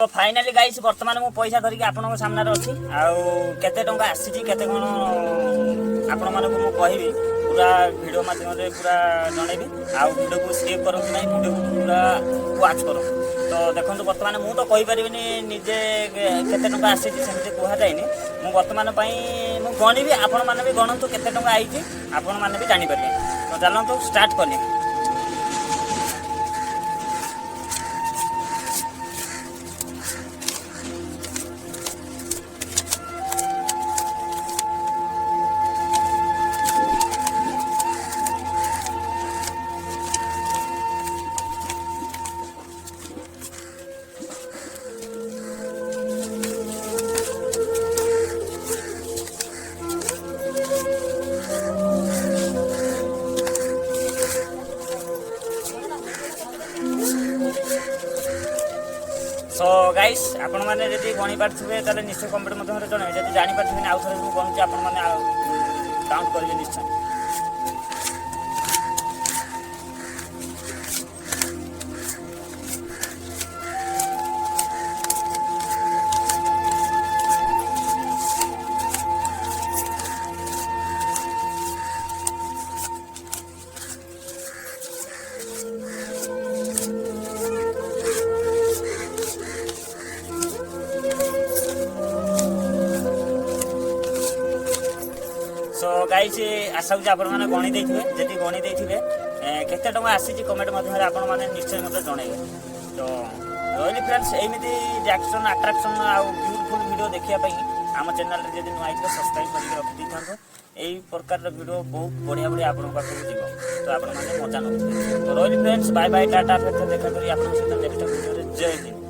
तो finally guys बर्तमान मु पैसा धरिक आपन सामने अच्छी आते टंका आसी केते कौन आपण मानक मु कहबी पूरा वीडियो माध्यम पूरा जनइबी वीडियो को सेव करूँ ना वीडियो को पूरा वाच करूँ। तो देखो बर्तमान मु तो कहीपरि निजे केते टंका आसी सेमती कहुए मु बर्तमान मु गणिबी आपण मैंने भी गणतु केते टंका आई आपण मैंने भी जानीपर। तो चलतु स्टार्ट कली। सो गाइस आपण मैंने जब गणी पारे तेल निश्चय कमेंट मध्य जन जब जापारे आउ थे गणुचे आप काउंट करेंगे निश्चय। सो गाइस आशा करूँ आपण मैंने गणी देथिबे जदि गणी देथिबे केते टंका आसी कमेंट मध्यम आपण मैंने निश्चय मत जनइबे। तो रही फ्रेंड्स एमती रिएक्शन अट्राक्शन आउ ब्यूटीफुल वीडियो देखा आम चैनल जब नुआ सब्सक्राइब करके रखी था यही प्रकार वीडियो बहुत बढ़िया बढ़िया आप पाखक जीव। तो आप मजा नौ तो रही फ्रेंड्स बाय बाय टाटा फिर देखा करी आप सहित नेक्स्ट वीडियो जय हिंद।